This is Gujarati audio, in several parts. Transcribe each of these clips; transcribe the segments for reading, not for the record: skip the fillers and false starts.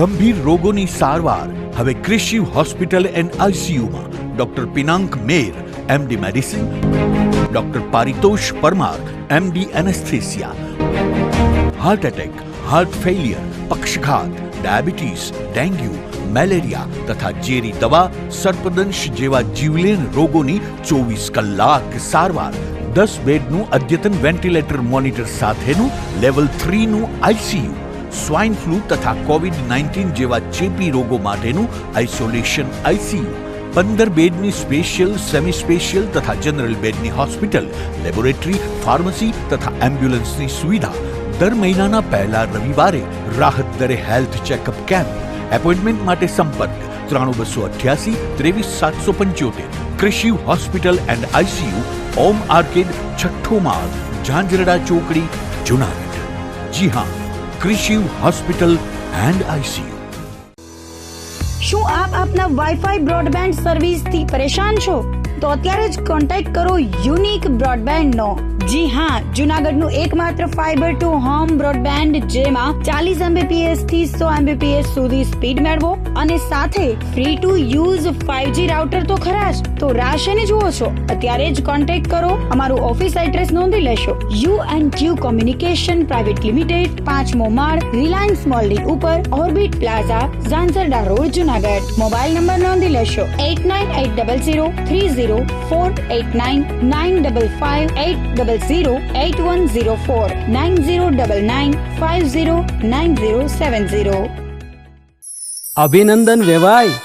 ગંભીર રોગોની સારવાર હવે ક્રિશિવ હોસ્પિટલ એન્ડ આઈસીયુમાં doctor Pinank Mer, MD medicine, doctor Paritosh Parmar, MD anaesthesia, heart attack, heart failure, પક્ષઘાત, ડાયાબિટીસ, ડેન્ગ્યુ, મેલેરિયા તથા ઝેરી દવા, સર્પદંશ જેવા જીવલેણ રોગોની 24 કલાક સારવાર, 10 બેડનું અદ્યતન વેન્ટિલેટર મોનિટર સાથેનું લેવલ 3નું આઈસીયુ, સ્વાઇન ફ્લૂ તથા કોવિડ-19 જેવા ચેપી રોગો માટેનું આઇસોલેશન આઈસીયુ, 15 બેડની સ્પેશિયલ, સેમી સ્પેશિયલ તથા જનરલ બેડની હોસ્પિટલ, લેબોરેટરી, ફાર્મસી તથા એમ્બ્યુલન્સની સુવિધા, દર મહિનાના પહેલા રવિવારે રાહત દરે હેલ્થ ચેકઅપ કેમ્પ. એપોઇન્ટમેન્ટ માટે સંપર્ક 9288 23775. Krishiv hospital and ICU, Om arcade, છઠ્ઠો માળ, ઝાંઝરડા ચોકડી, જુનાગઢ. જી હા, ક્રિશિવ હોસ્પિટલ એન્ડ આઈસીયુ. શું આપ આપના વાઈફાઈ બ્રોડબેન્ડ સર્વિસથી પરેશાન છો? તો અત્યારે જ કોન્ટેક્ટ કરો યુનિક બ્રોડબેન્ડનો. જી હા, જુનાગઢનું એકમાત્ર ફાઈબર ટુ હોમ બ્રોડબેન્ડ, જેમાં 40 Mbps થી 100 Mbps સુધી સ્પીડ મેળવો અને સાથે free to use 5G router તો ખરા જ. તો રાહ શેની જુઓ છો? અત્યારે જ કોન્ટેક્ટ કરો. અમારું ઓફિસ એડ્રેસ નોંધી લેશો. U&Q કોમ્યુનિકેશન પ્રાઇવેટ લિમિટેડ, 5મો માળ, રિલાયન્સ મોલની ઉપર, orbit plaza, Zanzarda road, Junagadh. Mobile number નોંધી લેશો 8980030489 955 9099509070. અભિનંદન વેવાય.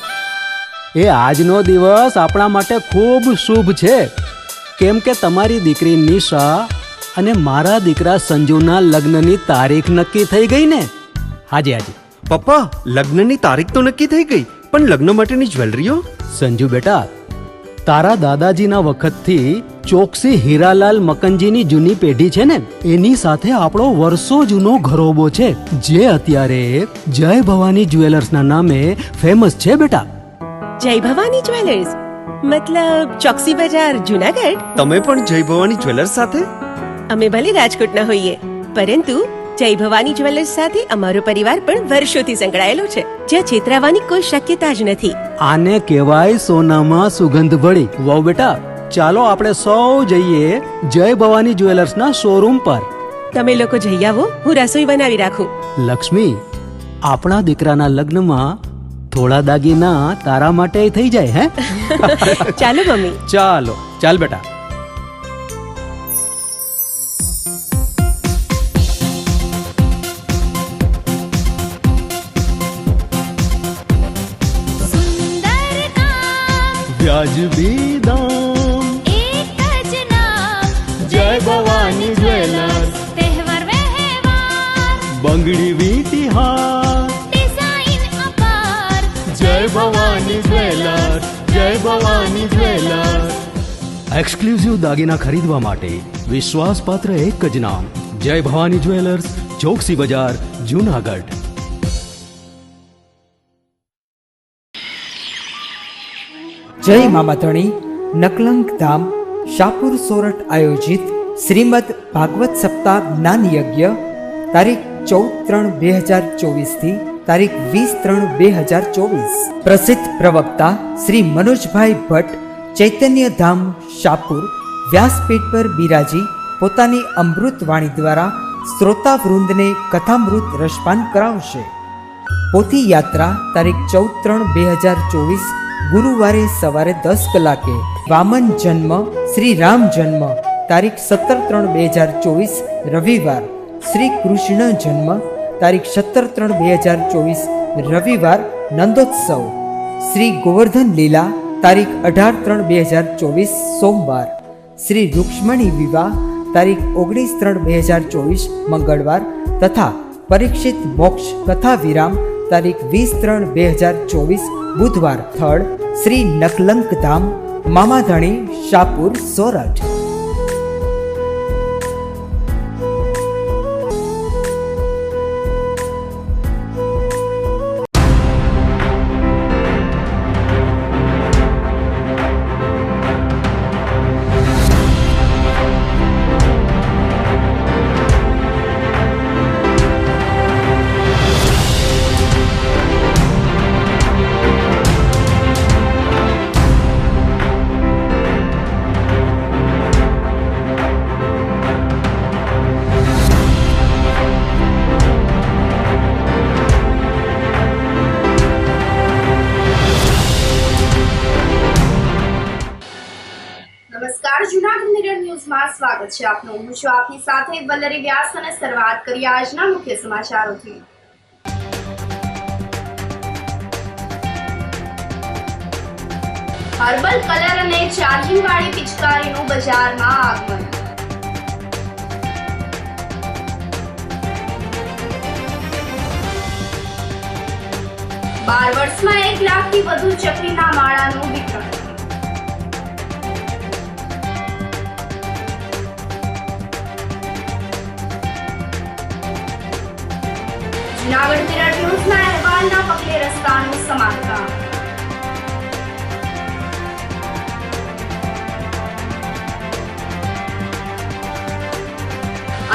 એ આજનો દિવસ આપણા માટે ખૂબ શુભ છે, કેમ કે તમારી દીકરી નિશા અને મારા દીકરા સંજુના લગ્નની તારીખ નક્કી થઈ ગઈ ને. હાજી. પપ્પા, લગ્નની તારીખ તો નક્કી થઈ ગઈ, પણ લગ્ન માટેની જ્વેલરીઓ? સંજુ બેટા, તારા દાદાજીના વખતથી ચોકસી હીરાલાલ મકનજીની જૂની પેઢી છે ને, એની સાથે આપણો વર્ષો જૂનો ઘરોબો છે, જે અત્યારે જય ભવાની જ્વેલર્સના નામે ફેમસ છે બેટા. જય ભવાની જ્વેલર્સ મતલબ ચોકસી બજાર, જુનાગઢ? તમે પણ જય ભવાની જ્વેલર્સ સાથે? અમે ભલે રાજકોટના હોઈએ, પરંતુ જય ભવાની જ્વેલર્સ સાથે અમારો પરિવાર પણ વર્ષોથી સંકળાયેલો છે, જ્યાં છેતરાવાની કોઈ શક્યતા જ નથી. આને કહેવાય સોનામાં સુગંધ ભળી. વાવ બેટા, ચાલો આપણે સૌ જઈએ જય ભવાની જ્વેલર્સના શોરૂમ પર. તમે લોકો જઈ આવો, હું રસોઈ બનાવી રાખું. લક્ષ્મી, આપણા દીકરાના લગ્નમાં થોડા દાગીના તારા માટે થઈ જાય. હે ચાલો મમ્મી. ચાલ બેટા. વ્યાજબી દામ, એક જ નામ, જય ભવાની જ્વેલર્સ. તહેવાર વ્યવહાર, બંગડી વીટી હાર, ડિઝાઇન અપાર, જય ભવાની જ્વેલર્સ, જય ભવાની જ્વેલર્સ. એક્સક્લુઝિવ દાગીના ખરીદવા માટે વિશ્વાસપાત્ર એક જ નામ, જય ભવાની જ્વેલર્સ, ચોકસી બજાર, જુનાગઢ. જય મામાધણી નકલંક ધામ શાહપુર સોરઠ આયોજિત શ્રીમદ ભાગવત સપ્તાહ જ્ઞાન યજ્ઞ તારીખ 14/3/2024 થી તારીખ 20/3/2024. પ્રસિદ્ધ પ્રવક્તા શ્રી મનોજભાઈ ભટ્ટ ચૈતન્ય ધામ શાહપુર વ્યાસપીઠ પર બિરાજી પોતાની અમૃત વાણી દ્વારા શ્રોતાવૃંદને કથામૃત રસપાન કરાવશે. પોથી યાત્રા તારીખ 14/3/2024 ગુરુવારે સવારે 10 કલાકે. વામન જન્મ શ્રી રામ જન્મ તારીખ 17/3/2024 રવિવાર. શ્રી કૃષ્ણ જન્મ તારીખ 17/3/2024 રવિવાર નંદોત્સવ. શ્રી ગોવર્ધન લીલા તારીખ 18/3/2024 સોમવાર. શ્રી રૂક્ષ્મણી વિવાહ તારીખ 19/3/2024 મંગળવાર તથા પરીક્ષિત મોક્ષ કથા વિરામ તારીખ 20/3/2024 બુધવાર. સ્થળ શ્રી નકલંક ધામ મામાધણી શાહપુર સોરઠ. ન્યૂઝમાં સ્વાગત છે આપનું. હું છું આપની સાથે વલ્લરી વ્યાસ અને શરૂઆત કરીએ આજના મુખ્ય સમાચારોથી. હર્બલ કલર અને ચાર્જિંગ વાળી પિચકારીનું બજારમાં આગમન. બાર વર્ષમાં 1 લાખથી વધુ ચકલીના માળાનું વિતરણ. જૂનાગઢ મિરર ન્યૂઝના અહેવાલના પગલે રસ્તાનું સમારકામ.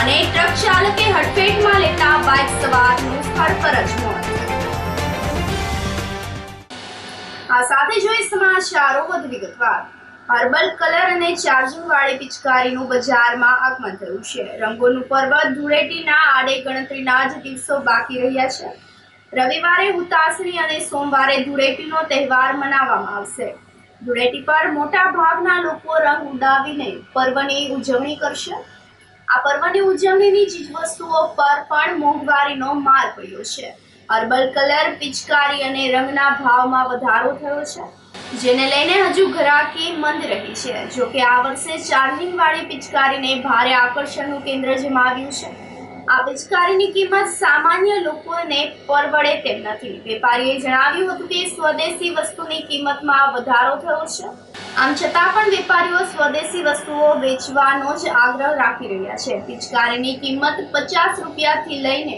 અને ટ્રક ચાલકે હડફેટમાં લેતા બાઇક સવારનું સ્થળ પર જ મોત. આ સાથે જોઈએ સમાચારો વધુ વિગતવાર. હર્બલ કલર અને ચાર્જિંગ વાળી પિચકારીનું બજારમાં આગમન થયું છે. રંગોનું પર્વ ધૂળેટીના આડે ગણતરીના જ દિવસો બાકી રહ્યા છે. રવિવારે હુતાસણી અને સોમવારે ધૂળેટીનો તહેવાર મનાવવામાં આવશે. ધૂળેટી પર મોટા ભાગના લોકો રંગ ઉડાવીને પર્વની ઉજવણી કરશે. આ પર્વની ઉજવણીની ચીજવસ્તુઓ પર પણ મોંઘવારીનો માર પડ્યો છે. હર્બલ કલર, પિચકારી અને રંગના ભાવમાં વધારો થયો છે, જેને લઈને હજુ ઘરાકી મંદ રહી છે. જોકે આ વર્ષે ચાર્જિંગ વાળી પિચકારીને ભારે આકર્ષણનું કેન્દ્ર જમાવ્યું છે. આ પિચકારીની કિંમત સામાન્ય લોકોને પરવડે તેમ નથી. વેપારીએ જણાવ્યું હતું કે સ્વદેશી વસ્તુની કિંમતમાં વધારો થયો છે. આમ છતાં પણ વેપારીઓ સ્વદેશી વસ્તુઓ વેચવાનો જ આગ્રહ રાખી રહ્યા છે. પિચકારીની કિંમત 50 રૂપિયાથી લઈને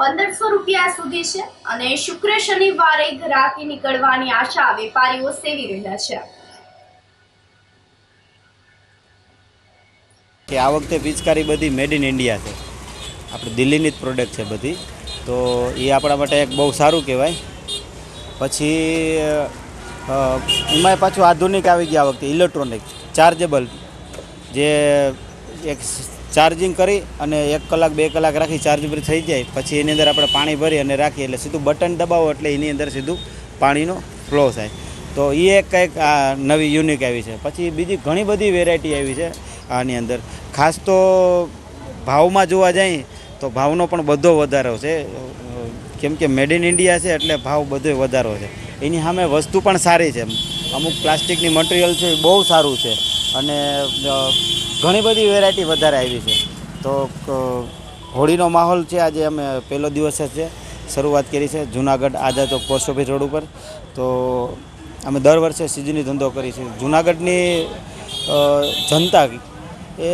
1500 રૂપિયા સુધી છે અને શુક્ર શનિવારે ઘરાકી નીકળવાની આશા વેપારીઓ સેવી રહ્યા છે. કે આ વખતે પિચકારી બધી મેડ ઇન ઇન્ડિયા છે, આપણે દિલ્હીની જ પ્રોડક્ટ છે બધી, તો એ આપણા માટે એક બહુ સારું કહેવાય. પછી એમાંય પાછું આધુનિક આવી ગયા આ વખતે ઇલેક્ટ્રોનિક ચાર્જેબલ, જે એક ચાર્જિંગ કરી અને 1 કલાક 2 કલાક રાખી ચાર્જેબલ થઈ જાય, પછી એની અંદર આપણે પાણી ભરી અને રાખીએ એટલે સીધું બટન દબાવો એટલે એની અંદર સીધું પાણીનો ફ્લો થાય. તો એ એક કંઈક નવી યુનિક આવી છે. પછી બીજી ઘણી બધી વેરાયટી આવી છે આની અંદર. ખાસ તો ભાવમાં જોવા જાય તો ભાવનો પણ બધો વધારો છે, કેમ કે મેડ ઇન ઇન્ડિયા છે એટલે ભાવ બધો વધારો છે. એની સામે વસ્તુ પણ સારી છે. અમુક પ્લાસ્ટિકની મટીરિયલ છે એ બહુ સારું છે અને ઘણી બધી વેરાયટી વધારે આવી છે. તો હોળીનો માહોલ છે. આજે અમે પહેલો દિવસ જ છે, શરૂઆત કરી છે જૂનાગઢ આઝાદ ચોક પોસ્ટ ઓફિસ રોડ ઉપર. તો અમે દર વર્ષે સિઝનની ધંધો કરી છે. જૂનાગઢની જનતા એ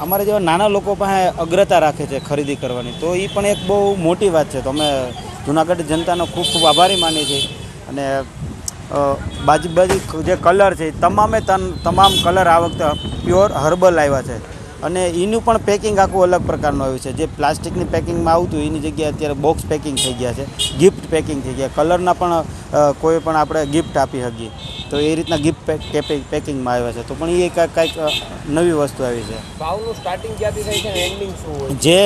અમારા જેવા નાના લોકો પાસે અગ્રતા રાખે છે ખરીદી કરવાની, તો એ પણ એક બહુ મોટી વાત છે. તો અમે જૂનાગઢ જનતાનો ખૂબ ખૂબ આભારી માનીએ છીએ. અને બાજી જે કલર છે તમામ કલર આ વખતે પ્યોર હર્બલ આવ્યા છે અને એનું પણ પેકિંગ આખું અલગ પ્રકારનું આવ્યું છે. જે પ્લાસ્ટિકની પેકિંગમાં આવતું એની જગ્યાએ અત્યારે બોક્સ પેકિંગ થઈ ગયા છે, ગિફ્ટ પેકિંગ થઈ ગયા. કલરના પણ કોઈ પણ આપણે ગિફ્ટ આપી શકીએ, તો એ રીતના ગિફ્ટ પેકિંગમાં આવ્યા છે. તો પણ એ કંઈક નવી વસ્તુ આવી છે. ભાવનું સ્ટાર્ટિંગ ક્યાંથી થાય છે અને એન્ડિંગ શું હોય? જે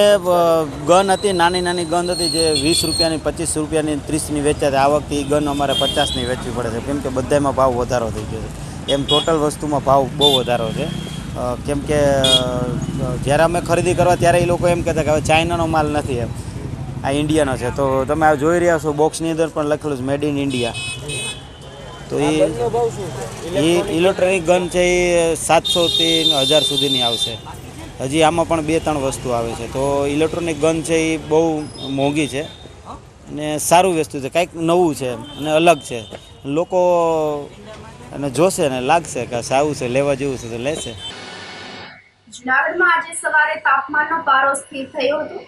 ગન હતી, નાની ગન હતી, જે 20 રૂપિયાની, 25 રૂપિયાની, 30ની વેચાતી, આ વખતે એ ગન અમારે 50ની વેચવી પડે છે, કેમ કે બધામાં ભાવ વધારો થઈ ગયો છે. એમ ટોટલ વસ્તુમાં ભાવ બહુ વધારો છે. કેમ કે જ્યારે અમે ખરીદી કરવા ત્યારે એ લોકો એમ કહેતા કે હવે ચાઇનાનો માલ નથી, એમ આ ઇન્ડિયાનો છે. તો તમે આ જોઈ રહ્યા છો બોક્સની અંદર પણ લખેલું છે મેડ ઇન ઇન્ડિયા. તો એ ઇલેક્ટ્રોનિક ગન છે એ 700થી 1000 સુધીની આવશે. હજી આમાં પણ 2-3 વસ્તુ આવે છે. તો ઇલેક્ટ્રોનિક ગન છે એ બહુ મોંઘી છે અને સારું વસ્તુ છે, કંઈક નવું છે અને અલગ છે. લોકો અને જોશે ને લાગશે કે સારું છે, લેવા જેવું છે તો લેશે. જૂનાગઢમાં આજે સવારે તાપમાનનો પારો સ્થિર થયો હતો.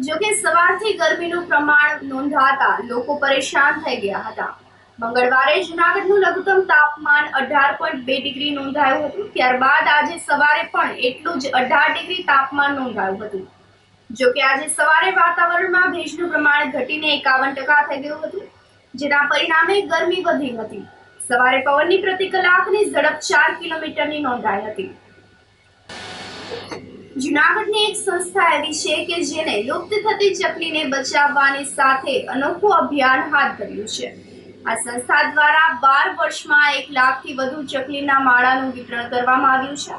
જોકે સવારથી ગરમીનું પ્રમાણ નોંધાતા લોકો પરેશાન થઈ ગયા હતા. મંગળવારે જૂનાગઢનું લઘુત્તમ તાપમાન 18.2 ડિગ્રી નોંધાયું હતું. ત્યારબાદ આજે સવારે પણ એટલું જ 18 ડિગ્રી તાપમાન નોંધાયું હતું. જોકે આજે સવારે વાતાવરણમાં ભેજનું પ્રમાણ ઘટીને 51% થઈ ગયું હતું, જેના પરિણામે ગરમી વધી હતી. સવારે પવનની પ્રતિ કલાકની ઝડપ 4 કિલોમીટરની નોંધાઈ હતી. જૂનાગઢની એક સંસ્થા એવી છે કે જેને લુપ્ત થતી ચકલીને બચાવવાની સાથે અનોખું અભિયાન હાથ ધર્યું છે. આ સંસ્થા દ્વારા 12 વર્ષમાં 1 લાખથી વધુ ચકલીના માળાનું વિતરણ કરવામાં આવ્યું છે.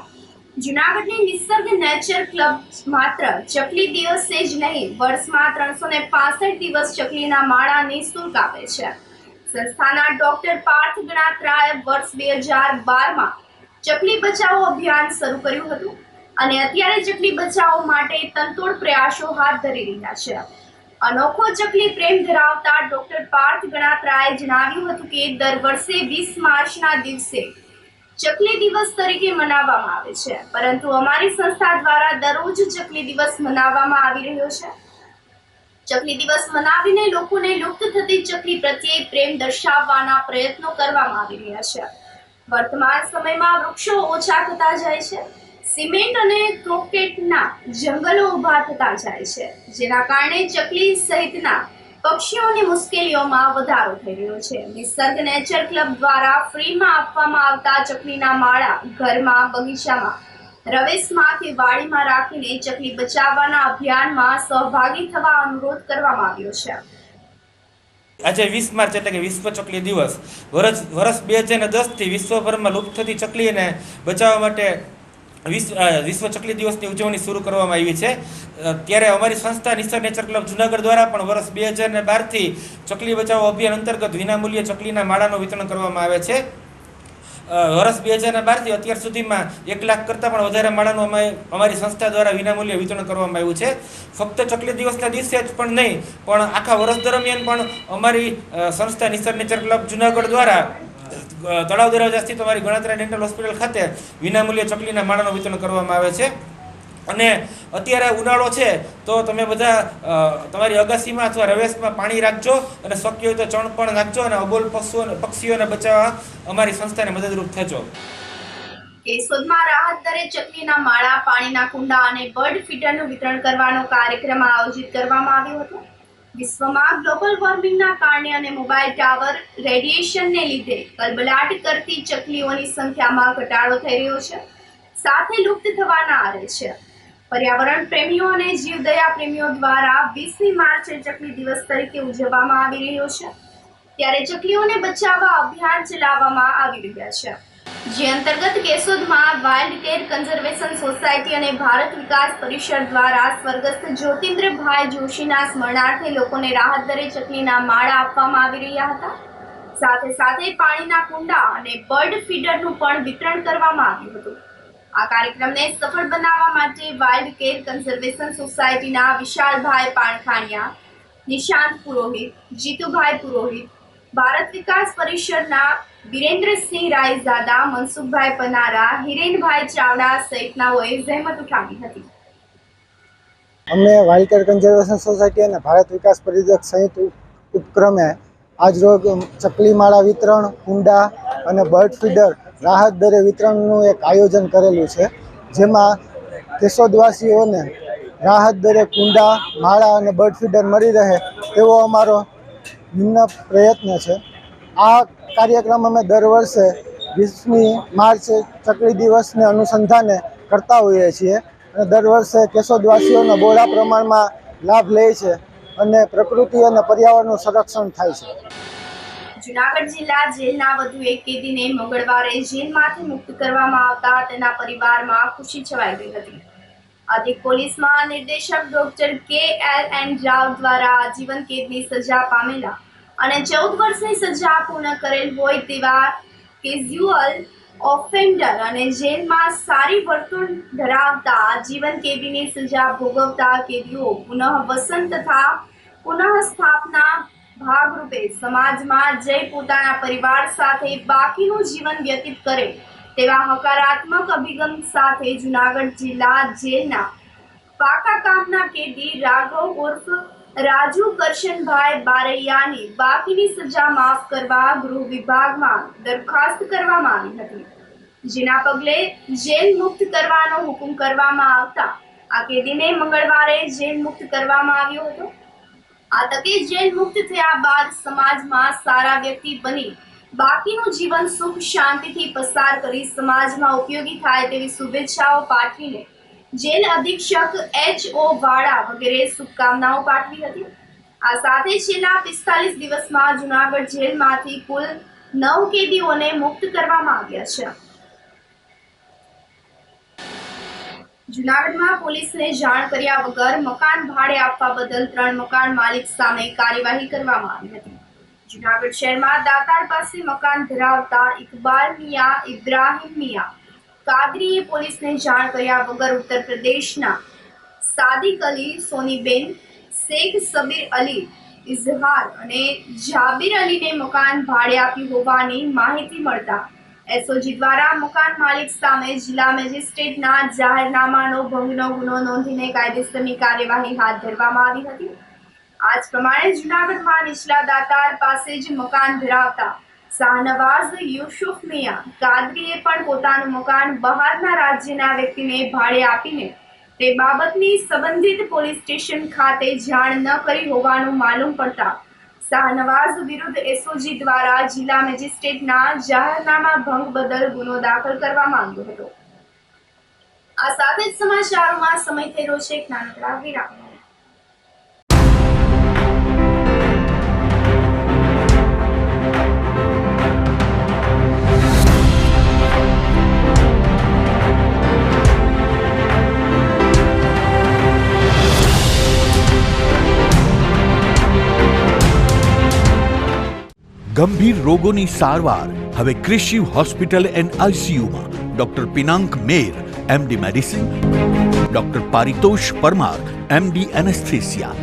જૂનાગઢની નિસર્ગ નેચર ક્લબ માત્ર ચકલી દિવસે જ નહીં, વર્ષમાં 365 દિવસ ચકલીના માળા નિઃશુલ્ક આપે છે. સંસ્થાના ડોક્ટર પાર્થ ગણાત્રાએ વર્ષ 2012માં ચકલી બચાવો અભિયાન શરૂ કર્યું હતું અને અત્યારે ચકલી બચાવો માટે તનતોડ પ્રયાસો હાથ ધરી રહ્યા છે. અનોખો ચકલી પ્રેમ ધરાવતા ડોક્ટર પાર્થ ગણાત્રાએ જણાવ્યું હતું કે દર વર્ષે 20 માર્ચના દિવસે ચકલી દિવસ તરીકે મનાવવામાં આવે છે, પરંતુ અમારી સંસ્થા દ્વારા દરરોજ ચકલી દિવસ મનાવવામાં આવી રહ્યો છે. ચકલી દિવસ મનાવીને લોકોને લુપ્ત થતી ચકલી પ્રત્યે પ્રેમ દર્શાવવાના પ્રયત્નો કરવામાં આવી રહ્યા છે. વર્તમાન સમયમાં વૃક્ષો ઓછા થતા જાય છે, સિમેન્ટ અને કોન્ક્રીટના જંગલો ઊભા થતા જાય છે, જેના કારણે ચકલી સહિતના પક્ષીઓની મુશ્કેલીઓમાં વધારો થઈ રહ્યો છે. નિસર્ગ નેચર ક્લબ દ્વારા ફ્રીમાં આપવામાં આવતા ચકલીના માળા ઘરમાં, બગીચામાં, રવેશમાં કે વાડીમાં રાખીને ચકલી બચાવવાના અભિયાનમાં સહભાગી થવા અનુરોધ કરવામાં આવ્યો છે. આજે 20 માર્ચ એટલે કે વિશ્વ ચકલી દિવસ, વર્ષ 2010થી વિશ્વભરમાં લુપ્ત થતી ચકલીને બચાવવા માટે વિશ્વ ચકલી દિવસની ઉજવણી શરૂ કરવામાં આવી છે. ત્યારે અમારી સંસ્થા નિસર્ગ નેચર ક્લબ જૂનાગઢ દ્વારા પણ વર્ષ 2012થી ચકલી બચાવો અભિયાન અંતર્ગત વિનામૂલ્યે ચકલીના માળાનું વિતરણ કરવામાં આવે છે. વર્ષ 2012થી અત્યાર સુધીમાં 1 લાખ કરતાં પણ વધારે માળાનું અમારી સંસ્થા દ્વારા વિનામૂલ્યે વિતરણ કરવામાં આવ્યું છે. ફક્ત ચકલી દિવસના દિવસે જ પણ નહીં, પણ આખા વર્ષ દરમિયાન પણ અમારી સંસ્થા નિસર્ગ નેચર ક્લબ જૂનાગઢ દ્વારા તળાવ દરવાજા સ્થિત અમારી ગણાત્રા ડેન્ટલ હોસ્પિટલ ખાતે વિનામૂલ્યે ચકલીના માળાનું વિતરણ કરવામાં આવે છે. અને અત્યારે ઉનાળો છે તો તમે બધા તમારી અગાસીમાં અથવા રવેશમાં પાણી રાખજો અને શક્ય હોય તો ચણ પણ નાખજો અને અબોલ પક્ષીઓને બચાવવા અમારી સંસ્થાને મદદરૂપ થજો. કેશોદમાં રાહત દરે ચકલીના માળા, પાણીના કુંડા અને બર્ડ ફીડરનું વિતરણ કરવાનો કાર્યક્રમ આયોજિત કરવામાં આવ્યો હતો. વિશ્વમાં ગ્લોબલ વોર્મિંગના કારણે અને મોબાઈલ ટાવર રેડિયેશનને લીધે કલબલાટ કરતી ચકલીઓની સંખ્યામાં ઘટાડો થઈ રહ્યો છે, સાથે લુપ્ત થવાના આરે છે. પર્યાવરણ પ્રેમીઓ અને જીવદયા પ્રેમીઓ દ્વારા 20મી માર્ચે ચકલી દિવસ તરીકે ઉજવવામાં આવી રહ્યો છે. ત્યારે ચકલીઓને બચાવવા અભિયાન ચલાવવામાં આવી રહ્યા છે, જે અંતર્ગત કેશોદમાં વાઇલ્ડ કેર કન્ઝર્વેશન સોસાયટી અને ભારત વિકાસ પરિષદ દ્વારા સ્વર્ગસ્થ જ્યોતિન્દ્રભાઈ જોશીના સ્મરણાર્થે લોકોને રાહત દરે ચકલીના માળા આપવામાં આવી રહ્યા હતા. સાથે સાથે પાણીના કુંડા અને બર્ડ ફીડરનું પણ વિતરણ કરવામાં આવ્યું હતું. આ કાર્યક્રમને સફળ બનાવવા માટે વાઇલ્ડ કેર કન્ઝર્વેશન સોસાયટીના વિશાલભાઈ પાણખાણિયા, નિશાંત પુરોહિત, જીતુભાઈ પુરોહિત, ભારત વિકાસ પરિષદના વિરેન્દ્રસિંહ રાયઝાદા, મનસુખભાઈ પનારા, હિરેનભાઈ ચાવડા સહિતનાઓએ જહેમત ઉઠાવી હતી. અમને વાઇલ્ડ કેર કન્ઝર્વેશન સોસાયટી અને ભારત વિકાસ પરિષદ સંયુક્ત ઉપક્રમે આજરોજ ચકલી માળા વિતરણ, કુંડા અને બર્ડ ફીડર રાહત દરે વિતરણનું એક આયોજન કરેલું છે, જેમાં કેશોદવાસીઓને રાહત દરે કુંડા, માળા અને બર્ડ ફીડર મળી રહે તેવો અમારો નિમ્ન પ્રયત્ન છે. આ કાર્યક્રમ અમે દર વર્ષે 20મી માર્ચે ચકલી દિવસને અનુસંધાને કરતા હોઈએ છીએ અને દર વર્ષે કેશોદવાસીઓનો બહોળા પ્રમાણમાં લાભ લે છે અને પ્રકૃતિ અને પર્યાવરણનું સંરક્ષણ થાય છે. જૂનાગઢ જિલ્લા જેલના વધુ એક કેદીને મંગળવારે જેલમાંથી મુક્ત કરવામાં આવતા તેના પરિવારમાં ખુશી છવાઈ ગઈ હતી. અધિક પોલીસ મહાનિર્દેશક ડોક્ટર KLN રાવ દ્વારા આજીવન કેદની સજા પામેલા અને 14 વર્ષની સજા પૂર્ણ કરેલ હોય તેવા કેઝ્યુઅલ ઓફેન્ડર અને જેલમાં સારી વર્તણૂક ધરાવતા આજીવન કેદીની સજા ભોગવતા કેદીઓ પુનઃ વસન તથા પુનઃ સ્થાપના ભાગરૂપે સમાજમાં જઈ પોતાના પરિવાર સાથે બાકીનું જીવન વ્યતીત કરે તેવા હકારાત્મક અભિગમ સાથે જૂનાગઢ જિલ્લા જેલના પાકા કામના કેદી રાઘવ ઉર્ફ રાજુ કરશનભાઈ બારૈયાની બાકીની સજા માફ કરવા ગૃહ વિભાગમાં દરખાસ્ત કરવામાં આવી હતી, જેના પગલે જેલ મુક્ત કરવાનો હુકમ કરવામાં આવતા આ કેદીને મંગળવારે જેલ મુક્ત કરવામાં આવ્યો હતો. આ તકે જેલ મુક્ત થયા બાદ સમાજમાં સારા વ્યક્તિ બની બાકીનું જીવન સુખ શાંતિથી પસાર કરી સમાજમાં ઉપયોગી થાય તેવી શુભેચ્છાઓ પાઠવીને જેલ અધિક્ષક HO વાળા વગેરે શુભકામનાઓ પાઠવી હતી. આ સાથે છેલ્લા 45 દિવસમાં જૂનાગઢ જેલમાંથી કુલ 9 કેદીઓને મુક્ત કરવામાં આવ્યા છે. જૂનાગઢમાં પોલીસને જાણ કર્યા વગર મકાન ભાડે આપવા બદલ 3 મકાન માલિક સામે કાર્યવાહી કરવામાં આવી હતી. જૂનાગઢ શહેરમાં દાતાર પાસે મકાન ધરાવતા ઇકબાલ મિયા, ઇબ્રાહિમ મિયા કાદરીએ પોલીસને જાણ કર્યા વગર ઉત્તર પ્રદેશના સાદિક અલી, સોનીબેન, શેખ સબીર અલી, ઇઝહાર અને જાબિર અલીને મકાન ભાડે આપ્યું હોવાની માહિતી મળતા એસઓજી દ્વારા મકાન માલિક સામે જિલ્લા મેજિસ્ટ્રેટના જાહેરનામાનો ભંગનો ગુનો નોંધીને કાયદેસરની કાર્યવાહી હાથ ધરવામાં આવી હતી. આ જ પ્રમાણે જૂનાગઢમાં નીચલા દાતાર પાસે જ મકાન ધરાવતા શાહનવાઝ યુસુફ મિયા કાદરીએ પણ પોતાનું મકાન બહારના રાજ્યના વ્યક્તિને ભાડે આપીને તે બાબતની સંબંધિત પોલીસ સ્ટેશન ખાતે જાણ ન કરી હોવાનું માલુમ પડતા શાહનવાઝ વિરુદ્ધ એસઓજી દ્વારા જિલ્લા મેજિસ્ટ્રેટના જાહેરનામા ભંગ બદલ ગુનો દાખલ કરવામાં આવ્યો હતો. આ સાથે જ સમાચારોમાં સમય થઈ રહ્યો છે એક નાનકડા વિરામ. ગંભીર રોગોની સારવાર હવે ક્રિશિવ હોસ્પિટલ એન્ડ આઈસીયુમાં doctor Pinank Mer, MD medicine, doctor Paritosh Parmar, MD anaesthesia,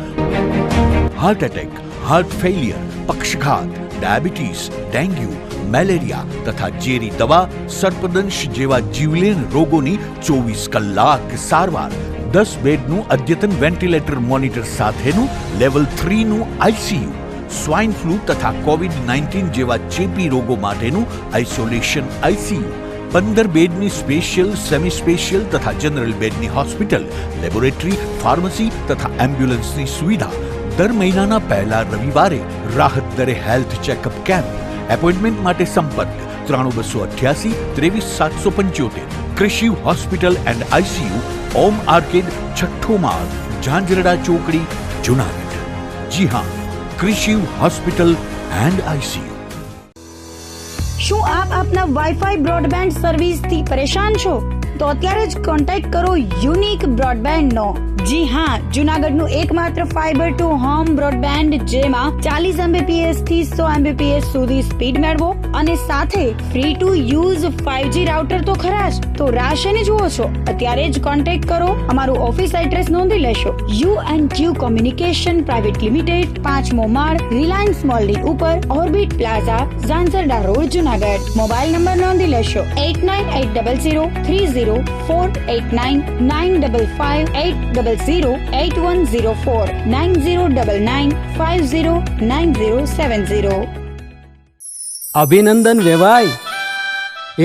heart attack, heart failure, પક્ષઘાત, ડાયાબિટીસ, ડેન્ગ્યુ, મેલેરિયા તથા ઝેરી દવા, સર્પદંશ જેવા જીવલેણ રોગોની 24 કલાક સારવાર, 10 બેડનું અદ્યતન વેન્ટિલેટર મોનિટર સાથેનું લેવલ 3નું આઈસીયુ, સ્વાઇન ફ્લૂ તથા કોવિડ-19 જેવા ચેપી રોગો માટેનું આઇસોલેશન આઈસીયુ, 15 બેડની સ્પેશિયલ, સેમી સ્પેશિયલ તથા જનરલ બેડની હોસ્પિટલ, લેબોરેટરી, ફાર્મસી તથા એમ્બ્યુલન્સની સુવિધા, દર મહિનાના પહેલા રવિવારે રાહત દરે હેલ્થ ચેકઅપ કેમ્પ. એપોઇન્ટમેન્ટ માટે સંપર્ક 9288 23775. Krishiv hospital and ICU, Om arcade, છઠ્ઠો માળ, ઝાંઝરડા ચોકડી, જૂનાગઢ. જી હા, ક્રિશિવ હોસ્પિટલ એન્ડ આઈસીયુ. શું આપ આપના વાઈફાઈ બ્રોડબેન્ડ સર્વિસથી પરેશાન છો? તો અત્યારે જ કોન્ટેક્ટ કરો યુનિક બ્રોડબેન્ડનો. જી હા, જૂનાગઢનું એકમાત્ર ફાઈબર ટુ હોમ બ્રોડબેન્ડ જેમાં 40 Mbps થી 100 Mbps સુધી સ્પીડ મેળવો અને સાથે free to use 5G router તો ખરા જ. તો રાહ શેની જુઓ છો? અત્યારે જ કોન્ટેક્ટ કરો. અમારું ઓફિસ એડ્રેસ નોંધી લેશો. U&Q કોમ્યુનિકેશન પ્રાઇવેટ લિમિટેડ, 5મો માળ, રિલાયન્સ મોલની ઉપર, orbit plaza, Zanzarda road, Junagadh. Mobile number નોંધી લેશો 8980030489 955 9099509070. અભિનંદન વેવાય.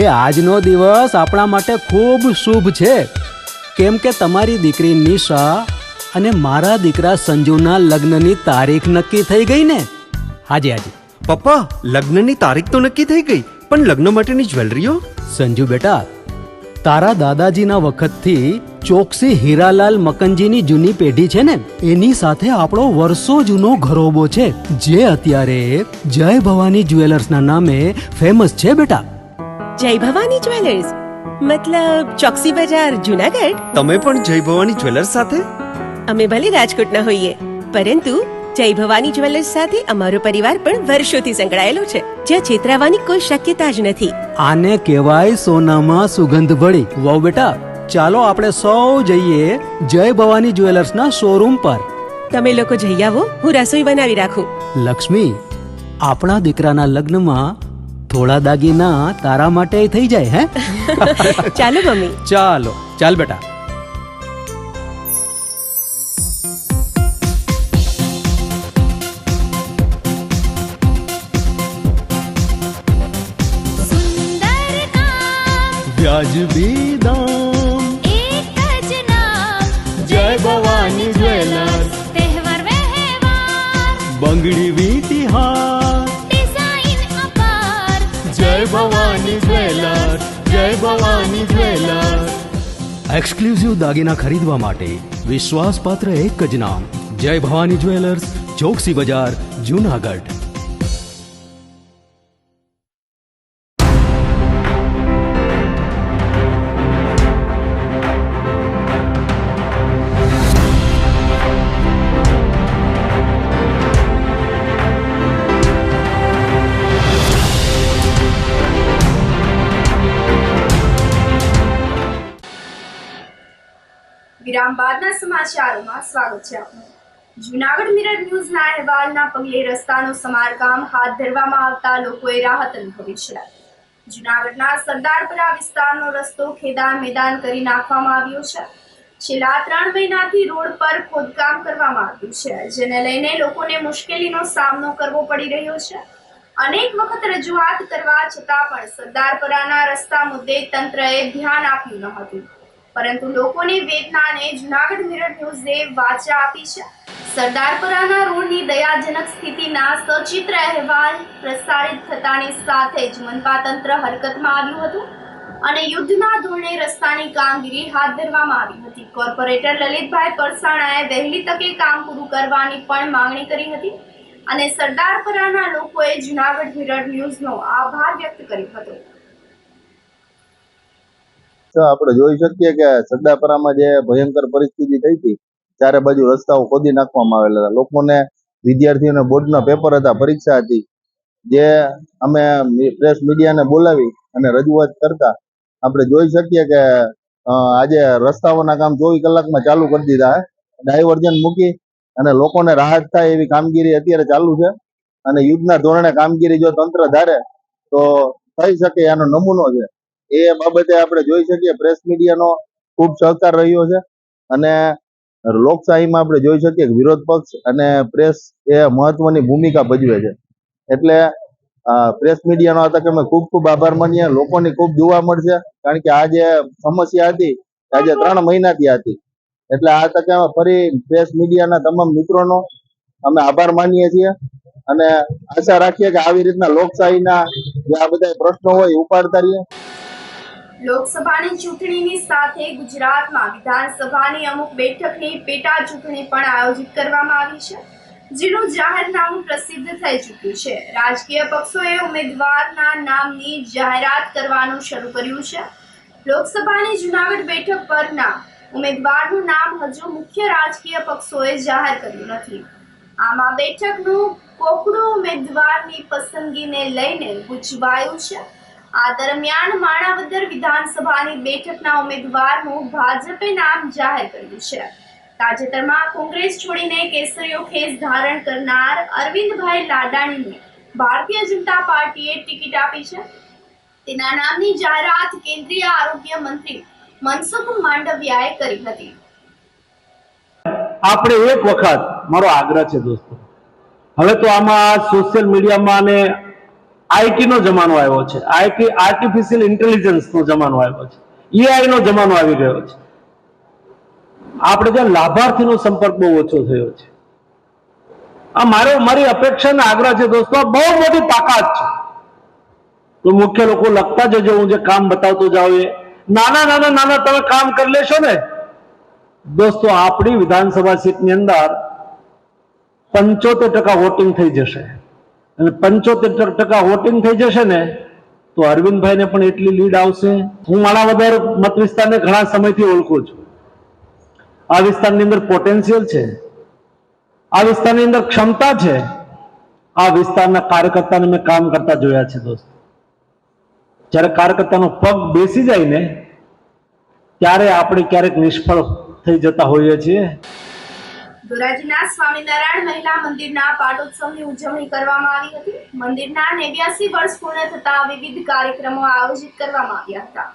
એ આજનો દિવસ આપણા માટે ખૂબ શુભ છે, કેમ કે તમારી દીકરી નિશા અને મારા દીકરા સંજુના લગ્નની તારીખ નક્કી થઈ ગઈ ને. હાજી હાજી પપ્પા, લગ્નની તારીખ તો નક્કી થઈ ગઈ, પણ લગ્ન માટેની જ્વેલરીઓ? સંજુ બેટા, તારા દાદાજીના વખતથી ચોકસી હીરાલાલ મકનજીની જૂની પેઢી છે ને, એની સાથે આપણો વર્ષો જૂનો ઘરોબો છે, જે અત્યારે જય ભવાની જ્વેલર્સના નામે ફેમસ છે બેટા. જય ભવાની જ્વેલર્સ મતલબ ચોકસી બજાર, જૂનાગઢ? તમે પણ જય ભવાની જ્વેલર્સ સાથે? અમે ભલે રાજકોટના હોઈએ, પરંતુ જય ભવાની જ્વેલર્સ સાથે અમારો પરિવાર પણ વર્ષોથી સંકળાયેલો છે, જ્યાં છેતરાવાની કોઈ શક્યતા જ નથી. આને કહેવાય સોનામાં સુગંધ ભળી. વાવ બેટા, ચાલો આપણે સૌ જઈએ જય ભવાની જ્વેલર્સના શોરૂમ પર. તમે લોકો જઈ આવો, હું રસોઈ બનાવી રાખું. લક્ષ્મી, આપણા દીકરાના લગ્નમાં થોડા દાગીના તારા માટે થઈ જાય હે? ચાલો મમ્મી. ચાલો ચાલ બેટા. વ્યાજબી દામ, એક જ નામ, જય ભવાની જ્વેલર્સ. તહેવાર વ્યવહાર, બંગડી વીટી હાર, ડિઝાઇન અપાર, જય ભવાની જ્વેલર્સ, જય ભવાની જ્વેલર્સ. એક્સક્લુઝિવ દાગીના ખરીદવા માટે વિશ્વાસપાત્ર એક જ નામ, જય ભવાની જ્વેલર્સ, ચોકસી બજાર, જૂનાગઢ. વિરામ બાદના સમાચારોમાં સ્વાગત છે આપનું. જૂનાગઢ મિરર ન્યૂઝના અહેવાલના પગલે રસ્તાનું સમારકામ હાથ ધરવામાં આવતા લોકોએ રાહત અનુભવી છે. જૂનાગઢના સરદારપરા વિસ્તારનો રસ્તો ખેદાન મેદાન કરી નાખવામાં આવ્યો છે. છેલ્લા 3 મહિનાથી રોડ પર ખોદકામ કરવામાં આવ્યું છે, જેને લઈને લોકોને મુશ્કેલીનો સામનો કરવો પડી રહ્યો છે. અનેક વખત રજૂઆત કરવા છતાં પણ સરદારપરાના રસ્તા મુદ્દે તંત્રએ ધ્યાન આપ્યું ન હતું, પરંતુ લોકોની વેદનાને જૂનાગઢ મિરર ન્યૂઝે વાચા આપી છે. સરદારપરાના રોડની દયાજનક સ્થિતિના સચિત્ર અહેવાલ પ્રસારિત થતાની સાથે જ મનપા તંત્ર હરકતમાં આવ્યું હતું અને યુદ્ધના ધોરણે રસ્તાની કામગીરી હાથ ધરવામાં આવી હતી. કોર્પોરેટર લલિતભાઈ પરસાણાએ વહેલી તકે કામ પૂરું કરવાની પણ માંગણી કરી હતી અને સરદારપરાના લોકોએ જૂનાગઢ મિરર ન્યૂઝનો આભાર વ્યક્ત કર્યો હતો. આપણે જોઈ શકીએ કે સરદારપરામાં જે ભયંકર પરિસ્થિતિ થઈ હતી, ચારે બાજુ રસ્તાઓ ખોદી નાખવામાં આવેલા હતા. લોકોને, વિદ્યાર્થીઓને બોર્ડના પેપર હતા, પરીક્ષા હતી, જે અમે પ્રેસ મીડિયાને બોલાવી અને રજૂઆત કરતા આપણે જોઈ શકીએ કે આજે રસ્તાઓના કામ 24 કલાકમાં ચાલુ કરી દીધા. ડાયવર્ઝન મૂકી અને લોકોને રાહત થાય એવી કામગીરી અત્યારે ચાલુ છે અને યુદ્ધના ધોરણે કામગીરી જો તંત્ર ધારે તો થઈ શકે એનો નમૂનો છે. એ બાબતે આપણે જોઈ શકીએ પ્રેસ મીડિયાનો ખૂબ સહકાર રહ્યો છે અને લોકશાહીમાં આપણે જોઈ શકીએ કે વિરોધ પક્ષ અને પ્રેસ એ મહત્વની ભૂમિકા ભજવે છે. એટલે પ્રેસ મીડિયાનો આ તકે અમે ખૂબ ખૂબ આભાર માનીએ. લોકોની ખૂબ દુઆ મળશે, કારણ કે આ જે સમસ્યા હતી આજે 3 મહિનાથી હતી. એટલે આ તકે અમે ફરી પ્રેસ મીડિયાના તમામ મિત્રોનો અમે આભાર માનીએ છીએ અને આશા રાખીએ કે આવી રીતના લોકશાહીના જે આ બધા પ્રશ્નો હોય ઉપાડતા રહીએ. લોકસભાની ચૂંટણીની સાથે ગુજરાતમાં વિધાનસભાની અમુક બેઠકની પેટા ચૂંટણી પણ આયોજિત કરવામાં આવી છે, જેનું જાહેરનામું પ્રસિદ્ધ થઈ ચૂક્યું છે. રાજકીય પક્ષોએ ઉમેદવારના નામની જાહેરાત કરવાનું શરૂ કર્યું છે. લોકસભાની જૂનાગઢ બેઠક પરના ઉમેદવારનું નામ હજુ મુખ્ય રાજકીય પક્ષોએ જાહેર કર્યું નથી. આમ આ બેઠકનું કોકડું ઉમેદવારની પસંદગીને લઈને ગૂંચવાયું છે. આ દરમિયાન માણાવદર વિધાનસભાની બેઠકના ઉમેદવારનું ભાજપે નામ જાહેર કર્યું છે. તાજેતરમાં કોંગ્રેસ છોડીને કેસરીયો ખેસ ધારણ કરનાર અરવિંદભાઈ લાડાણીને ભારતીય જનતા પાર્ટીએ ટિકિટ આપી છે. તેના નામની જાહેરાત કેન્દ્રીય આરોગ્ય મંત્રી મનસુખ માંડવિયાએ કરી હતી. આપણે એક વખત, મારો આગ્રહ છે દોસ્તો, હવે તો આમાં સોશિયલ મીડિયામાં અને આઈટી નો જમાનો આવ્યો છે, આર્ટિફિશિયલ ઇન્ટેલિજન્સ નો જમાનો આવ્યો છે, એઆઈ નો જમાનો આવી ગયો છે. આપણે ત્યાં લાભાર્થીનો સંપર્ક બહુ ઓછો થયો છે. આ મારી અપેક્ષા અને આગ્રહ છે દોસ્તો, આ બહુ મોટી તાકાત છે. તો મુખ્ય લોકો લખતા જજો, હું જે કામ બતાવતો જાઉં એ નાના તમે કામ કરી લેશો ને દોસ્તો, આપણી વિધાનસભા સીટની અંદર 75% વોટિંગ થઈ જશે અને 75% વોટિંગ થઈ જશે ને તો અરવિંદભાઈને પણ એટલી લીડ આવશે. હું માણાવદર મત વિસ્તારને ઘણા સમયથી ઓળખું છું. આ વિસ્તારની અંદર પોટેન્શિયલ છે, આ વિસ્તારની અંદર ક્ષમતા છે. આ વિસ્તારના કાર્યકર્તાને મેં કામ કરતા જોયા છે દોસ્તો. જ્યારે કાર્યકર્તાનો પગ બેસી જાય ને ત્યારે આપણે ક્યારેક નિષ્ફળ થઈ જતા હોઈએ છીએ. ધોરાજીના સ્વામિનારાયણ મહિલા મંદિરના પાટોત્સવની ઉજવણી કરવામાં આવી હતી. મંદિરના 89 વર્ષ પૂર્ણ થતા વિવિધ કાર્યક્રમો આયોજિત કરવામાં આવ્યા હતા.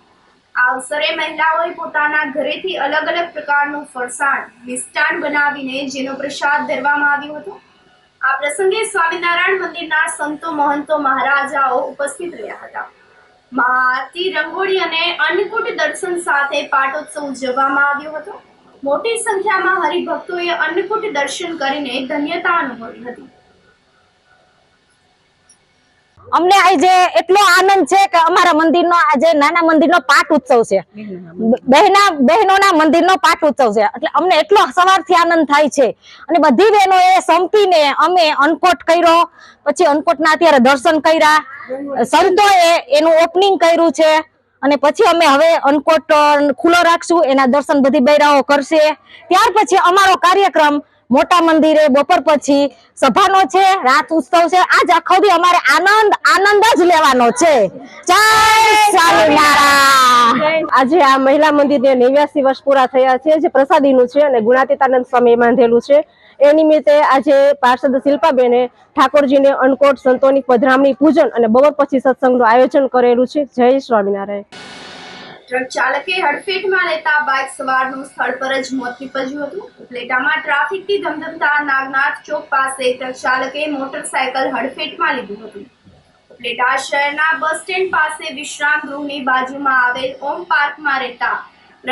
આ અવસરે મહિલાઓએ પોતાના ઘરેથી અલગ અલગ પ્રકારનું ફરસાણ મિષ્ટાન બનાવીને જેનો પ્રસાદ ધરવામાં આવ્યો હતો. આ પ્રસંગે સ્વામિનારાયણ મંદિરના સંતો મહંતો મહારાજાઓ ઉપસ્થિત રહ્યા હતા. મહાઆરતી, રંગોળી અને અન્નકૂટ દર્શન સાથે પાટોત્સવ ઉજવવામાં આવ્યો હતો. મોટી સંખ્યામાં હરિભક્તોએ અન્નકૂટ દર્શન કરીને ધન્યતા અનુભવી હતી. અમને આજે એટલો આનંદ છે કે અમારા મંદિરનો આજે નાના મંદિરનો પાઠ ઉત્સવ છે, બહેનોના મંદિરનો પાઠ ઉત્સવ છે. એટલે અમને એટલો સવારથી આનંદ થાય છે અને બધી બહેનોએ સંપીને અમે અન્નકોટ કર્યો, પછી અન્નકોટના અત્યારે દર્શન કર્યા, સંતોએ એનું ઓપનિંગ કર્યું છે અને પછી અમે હવે અન્નકોટ ખુલ્લો રાખશું, એના દર્શન બધી બહેરાઓ કરશે. ત્યાર પછી અમારો કાર્યક્રમ મોટા મંદિરે બપોર પછી સભાનો છે, રાત ઉત્સવ છે. આજ આખો દી અમારે આનંદ જ લેવાનો છે. જય સ્વામિનારાયણ. આજે આ મહિલા મંદિરને 89 વર્ષ પૂરા થયા છે, જે પ્રસાદીનું છે અને ગુણાતીતાનંદ સ્વામી બાંધેલું છે. એ નિમિત્તે આજે પાર્ષદ શિલ્પાબેને ઠાકોરજીને અન્નકોટ સંતોની પધરામણી પૂજન અને બપોર પછી સત્સંગનું આયોજન કરેલું છે. જય સ્વામિનારાયણ. ટ્રક ચાલકે હડફેટમાં લેતા બાઇક સવારનું સ્થળ પર જ મોત નીપજ્યું હતું. ઉપલેટામાં ટ્રાફિકથી ધમધમતા નાગનાથ ચોક પાસે ટ્રક ચાલકે મોટરસાયકલ હડફેટમાં લીધું હતું. ઉપલેટા શહેરના બસ સ્ટેન્ડ પાસે વિશ્રામ ગૃહની બાજુમાં આવેલ ઓમ પાર્કમાં રહેતા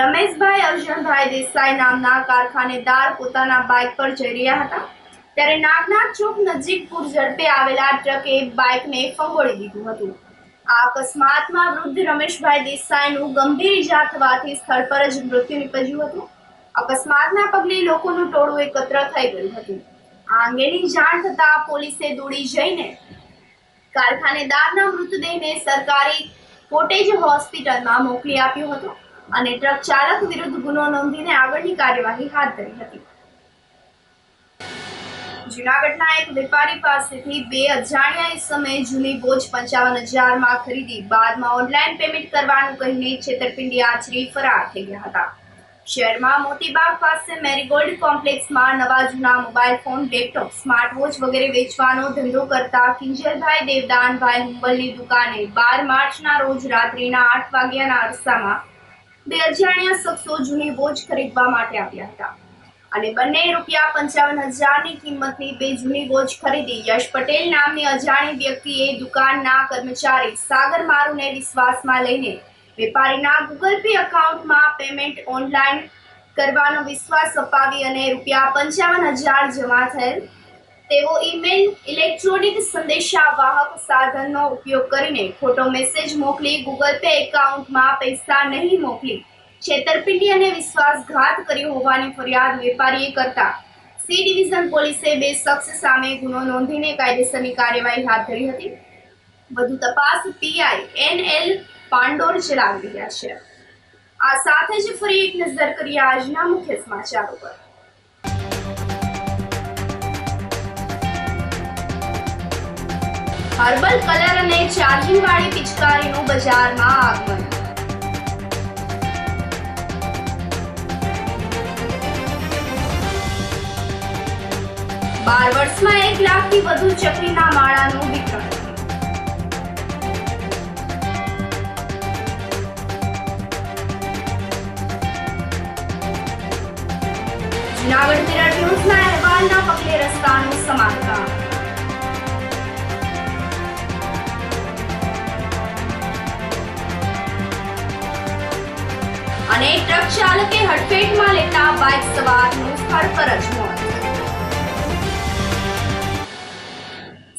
રમેશભાઈ અર્જુનભાઈ દેસાઈ નામના કારખાનેદાર પોતાના બાઇક પર જઈ રહ્યા હતા, ત્યારે નાગનાથ ચોક નજીક પૂર ઝડપે આવેલા ટ્રકે બાઇકને ફંગોળી દીધું હતું. આ અકસ્માતમાં વૃદ્ધ રમેશભાઈ દેસાઈનું ગંભીર ઈજા થવાથી સ્થળ પર જ મૃત્યુ નીપજ્યું હતું. અકસ્માતના પગલે લોકોનું ટોળું એકત્ર થઈ ગયું હતું. આ અંગેની જાણ થતાં પોલીસે દોડી જઈને કારખાનેદારના મૃતદેહને સરકારી કોટેજ હોસ્પિટલમાં મોકલી આપ્યો હતો અને ટ્રક ચાલક વિરુદ્ધ ગુનો નોંધીને આગળની કાર્યવાહી હાથ ધરી હતી. જૂનાગઢના એક વેપારી પાસેથી 2 અજાણ્યા ઇસમે જૂની બોજ 55,000માં ખરીદી બાદમાં ઓનલાઈન પેમેન્ટ કરવાનું કહીને છેતરપિંડી આચરી ફરાર થઈ ગયા હતા. શહેરમાં મોતીબાગ પાસે મેરીગોલ્ડ કોમ્પ્લેક્સમાં નવા જૂના mobile phone, laptop, smart watch વગેરે વેચવાનો ધંધો કરતા કિંજલભાઈ દેવદાનભાઈ હુંબલની દુકાને 12 માર્ચના રોજ રાત્રિના 8 વાગ્યાના અરસામાં 2 અજાણ્યા શખ્સો જૂની બોજ ખરીદવા માટે આવ્યા હતા અને બંને ₹55,000ની કિંમતની 2 જૂની બોજ ખરીદી યશ પટેલ નામની અજાણી વ્યક્તિએ દુકાનના કર્મચારી સાગર મારુને વિશ્વાસમાં લઈને વેપારીના ગૂગલ પે એકાઉન્ટમાં પેમેન્ટ ઓનલાઈન કરવાનો વિશ્વાસ અપાવી અને ₹55,000 જમા થયેલ તેવો ઈમેલ, ઇલેક્ટ્રોનિક સંદેશાવાહક સાધનનો ઉપયોગ કરીને ખોટો મેસેજ મોકલી ગૂગલ પે એકાઉન્ટમાં પૈસા નહીં મોકલી છેતરપિંડી અને વિશ્વાસઘાત કર્યો હોવાની ફરિયાદ વેપારીએ કરતા સી ડિવિઝન પોલીસે 2 શખ્સ સામે ગુનો નોંધીને કાયદેસરની કાર્યવાહી હાથ ધરી હતી. વધુ તપાસ પીઆઈ NL પાંડોર ચલાવી રહ્યા છે. આ સાથે જ ફરી એક નજર કરીએ આજના મુખ્ય સમાચારો પર. હર્બલ કલર અને ચાર્જિંગ વાળી પિચકારીનું બજારમાં આગમન. બાર વર્ષમાં 1 લાખથી વધુ ચકલીના માળાનું વિતરણ. જૂનાગઢ મિરર ન્યૂઝના અહેવાલના પગલે રસ્તાનું સમારકામ. અને ટ્રક ચાલકે હડફેટમાં લેતા બાઇક સવારનું સ્થળ પર જ મોત.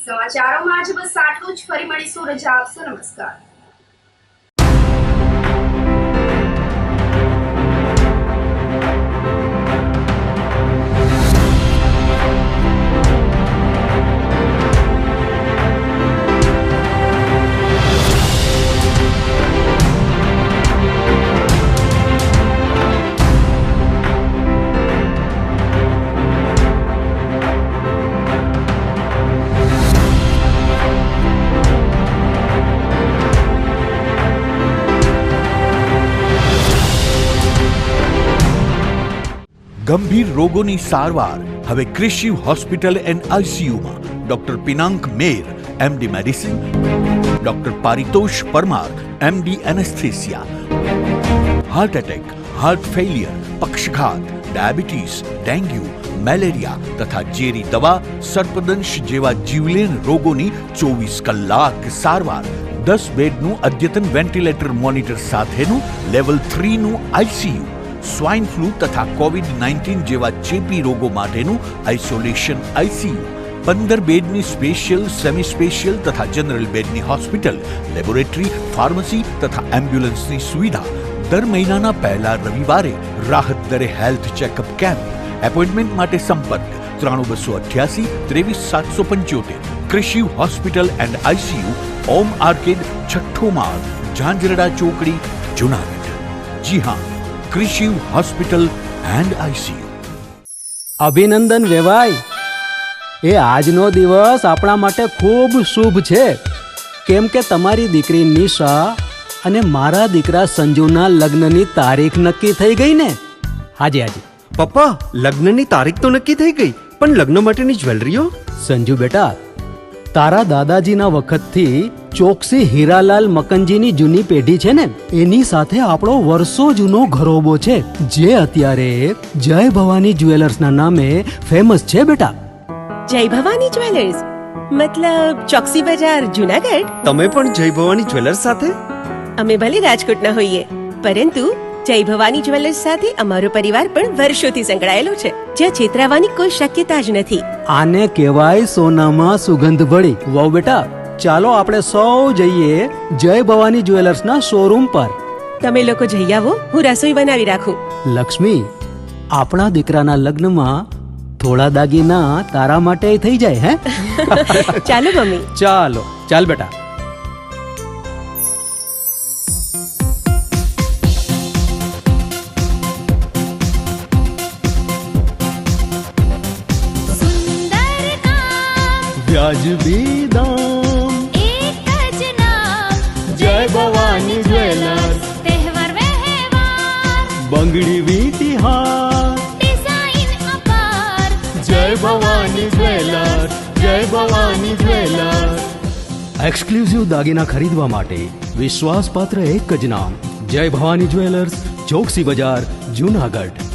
સમાચારોમાં આજ બસ આટલું જ. ફરી મળીશું. રજા આપશો. નમસ્કાર. ગંભીર રોગોની સારવાર હવે ક્રિશિવ હોસ્પિટલ એન્ડ આઈસીયુમાં doctor Pinank Mer MD medicine, doctor Paritosh Parmar MD anaesthesia, heart attack, heart failure, પક્ષઘાત, ડાયાબિટીસ, ડેન્ગ્યુ, મેલેરિયા તથા ઝેરી દવા, સર્પદંશ જેવા જીવલેણ રોગોની 24 કલાક સારવાર, 10 બેડનું અદ્યતન વેન્ટિલેટર મોનિટર સાથેનું લેવલ 3નું આઈસીયુ, સ્વાઇન ફ્લૂ તથા કોવિડ-19 જેવા ચેપી રોગો માટેનું આઇસોલેશન આઈસીયુ, 15 બેડની સ્પેશિયલ, સેમી સ્પેશિયલ તથા જનરલ બેડની હોસ્પિટલ, લેબોરેટરી, ફાર્મસી તથા એમ્બ્યુલન્સની સુવિધા. દર મહિનાના પહેલા રવિવારે રાહત દરે હેલ્થ ચેકઅપ કેમ્પ. એપોઇન્ટમેન્ટ માટે સંપર્ક 9288 23775. Krishiv hospital and ICU, Om arcade, છઠ્ઠો માળ, ઝાંઝરડા ચોકડી, જૂનાગઢ. જી હા, ક્રિશિવ હોસ્પિટલ એન્ડ આઈસીયુ. અભિનંદન વેવાઈ. એ આજનો દિવસ આપણા માટે ખૂબ શુભ છે, કેમ કે તમારી દીકરી નિશા અને મારા દીકરા સંજુના લગ્નની તારીખ નક્કી થઈ ગઈ ને. હાજી હાજી. પપ્પા, લગ્નની તારીખ તો નક્કી થઈ ગઈ, પણ લગ્ન માટેની જ્વેલરીઓ? સંજુ બેટા, તારા દાદાજીના વખતથી ચોકસી હીરાલાલ મકનજીની જૂની પેઢી છે ને, એની સાથે આપણો વર્ષો જૂનો ઘરોબો છે, જે અત્યારે જય ભવાની જ્વેલર્સના નામે ફેમસ છે બેટા. જય ભવાની જ્વેલર્સ મતલબ ચોકસી બજાર જુનાગઢ? તમે પણ જય ભવાની જ્વેલર્સ સાથે? અમે ભલે રાજકોટના હોઈએ, પરંતુ જય ભવાની જ્વેલર્સ સાથે અમારો પરિવાર પણ વર્ષોથી સંકળાયેલો છે, જ્યાં છેતરાવાની કોઈ શક્યતા જ નથી. આને કહેવાય સોનામાં સુગંધ ભળી. વહુ બેટા, ચાલો આપણે સૌ જઈએ જય ભવાની જ્વેલર્સના શોરૂમ પર. તમે લોકો જઈ આવો, હું રસોઈ બનાવી રાખું. લક્ષ્મી, આપણા દીકરાના લગ્નમાં થોડા દાગીના તારા માટે થઈ જાય. હે ચાલો મમ્મી. ચાલો ચાલ બેટા. વ્યાજબી દામ, એક જ નામ, જય ભવાની જ્વેલર્સ. તહેવાર વ્યવહાર, બંગડી વીંટી હાર, ડિઝાઇન અપાર, જય ભવાની જ્વેલર્સ, જય ભવાની જ્વેલર્સ. એક્સક્લુઝિવ દાગીના ખરીદવા માટે વિશ્વાસપાત્ર એક જ નામ, જય ભવાની જ્વેલર્સ, ચોકસી બજાર, જુનાગઢ.